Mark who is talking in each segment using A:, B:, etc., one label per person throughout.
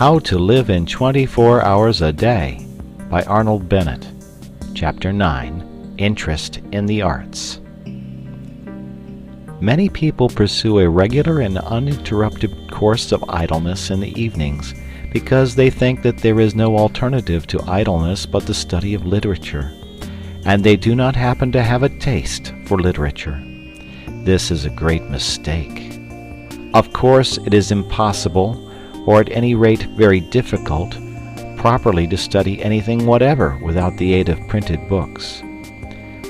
A: How to Live in 24 Hours a Day by Arnold Bennett. Chapter 9, Interest in the Arts. Many people pursue a regular and uninterrupted course of idleness in the evenings because they think that there is no alternative to idleness but the study of literature, and they do not happen to have a taste for literature. This is a great mistake. Of course, it is impossible, or at any rate very difficult, properly to study anything whatever without the aid of printed books.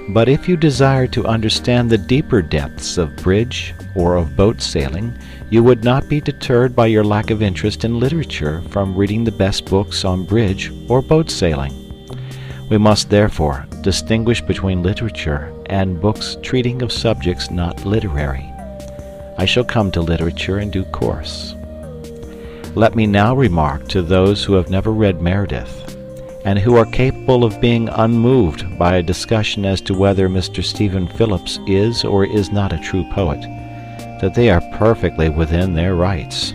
A: But if you desire to understand the deeper depths of bridge or of boat sailing, you would not be deterred by your lack of interest in literature from reading the best books on bridge or boat sailing. We must therefore distinguish between literature and books treating of subjects not literary. I shall come to literature in due course. Let me now remark to those who have never read Meredith, and who are capable of being unmoved by a discussion as to whether Mr. Stephen Phillips is or is not a true poet, that they are perfectly within their rights.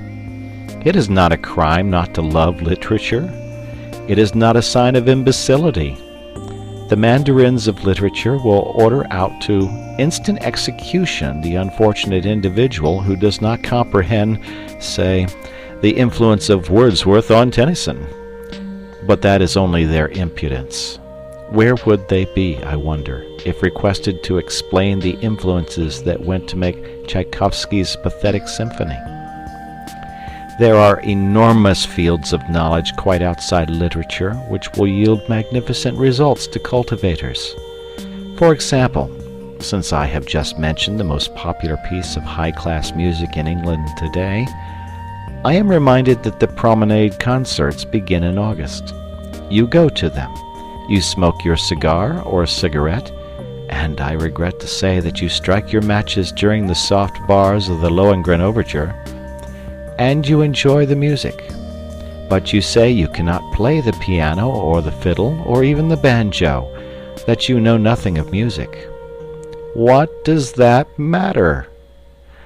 A: It is not a crime not to love literature. It is not a sign of imbecility. The mandarins of literature will order out to instant execution the unfortunate individual who does not comprehend, say, the influence of Wordsworth on Tennyson. But that is only their impudence. Where would they be, I wonder, if requested to explain the influences that went to make Tchaikovsky's pathetic symphony? There are enormous fields of knowledge quite outside literature which will yield magnificent results to cultivators. For example, since I have just mentioned the most popular piece of high-class music in England today, I am reminded that the promenade concerts begin in August. You go to them. You smoke your cigar or cigarette, and I regret to say that you strike your matches during the soft bars of the Lohengrin Overture, and you enjoy the music. But you say you cannot play the piano or the fiddle or even the banjo, that you know nothing of music. What does that matter?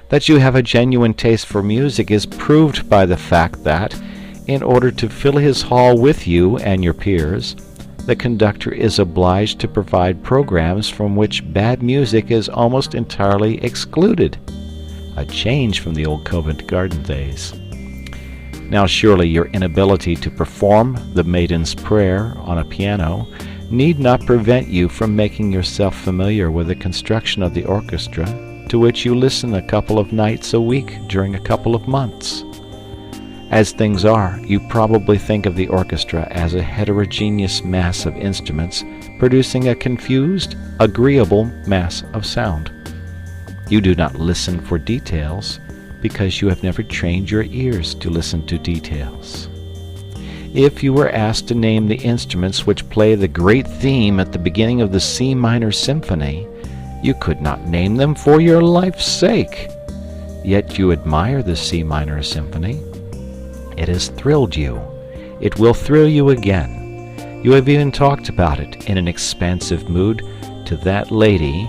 A: That you have a genuine taste for music is proved by the fact that, in order to fill his hall with you and your peers, the conductor is obliged to provide programs from which bad music is almost entirely excluded. A change from the old Covent Garden days. Now surely your inability to perform the Maiden's Prayer on a piano need not prevent you from making yourself familiar with the construction of the orchestra, to which you listen a couple of nights a week during a couple of months. As things are, you probably think of the orchestra as a heterogeneous mass of instruments producing a confused, agreeable mass of sound. You do not listen for details because you have never trained your ears to listen to details. If you were asked to name the instruments which play the great theme at the beginning of the C minor symphony, you could not name them for your life's sake. Yet you admire the C minor symphony. It has thrilled you. It will thrill you again. You have even talked about it in an expansive mood to that lady,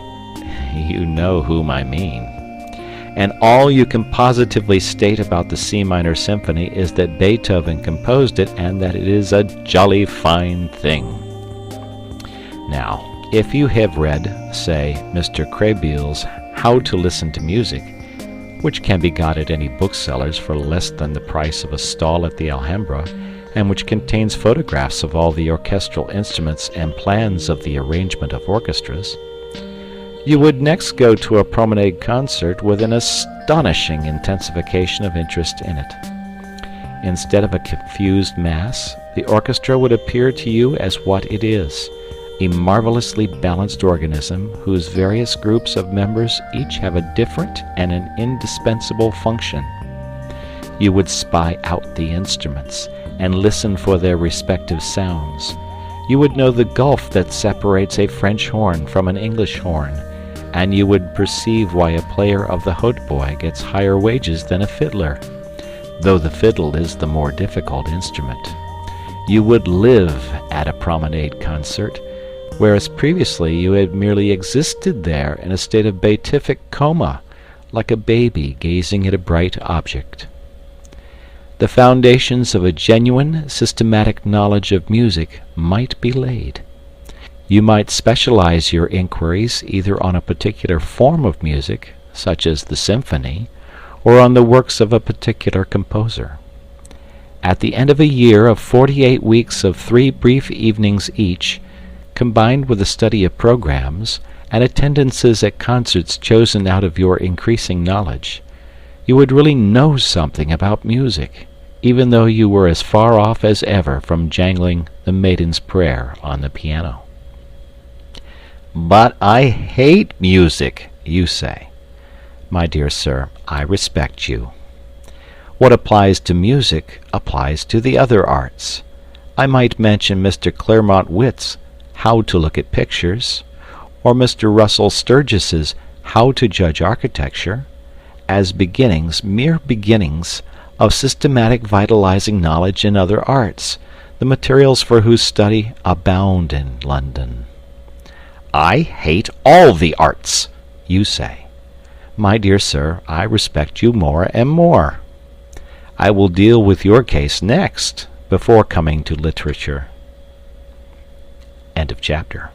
A: you know whom I mean. And all you can positively state about the C minor symphony is that Beethoven composed it and that it is a jolly fine thing. Now, if you have read, say, Mr. Krehbiel's How to Listen to Music, which can be got at any bookseller's for less than the price of a stall at the Alhambra, and which contains photographs of all the orchestral instruments and plans of the arrangement of orchestras, you would next go to a promenade concert with an astonishing intensification of interest in it. Instead of a confused mass, the orchestra would appear to you as what it is, a marvelously balanced organism whose various groups of members each have a different and an indispensable function. You would spy out the instruments and listen for their respective sounds. You would know the gulf that separates a French horn from an English horn, and you would perceive why a player of the hautboy gets higher wages than a fiddler, though the fiddle is the more difficult instrument. You would live at a promenade concert, whereas previously you had merely existed there in a state of beatific coma, like a baby gazing at a bright object. the foundations of a genuine, systematic knowledge of music might be laid. You might specialize your inquiries either on a particular form of music, such as the symphony, or on the works of a particular composer. At the end of a year of 48 weeks of 3 brief evenings each, combined with the study of programs and attendances at concerts chosen out of your increasing knowledge, you would really know something about music, even though you were as far off as ever from jangling the Maiden's Prayer on the piano. "But I hate music," you say. My dear sir, I respect you. What applies to music applies to the other arts. I might mention Mr. Claremont Witt's How to Look at Pictures, or Mr. Russell Sturgis's How to Judge Architecture, as beginnings, mere beginnings, of systematic vitalizing knowledge in other arts, the materials for whose study abound in London. "I hate all the arts," you say. My dear sir, I respect you more and more. I will deal with your case next, before coming to literature. End of chapter.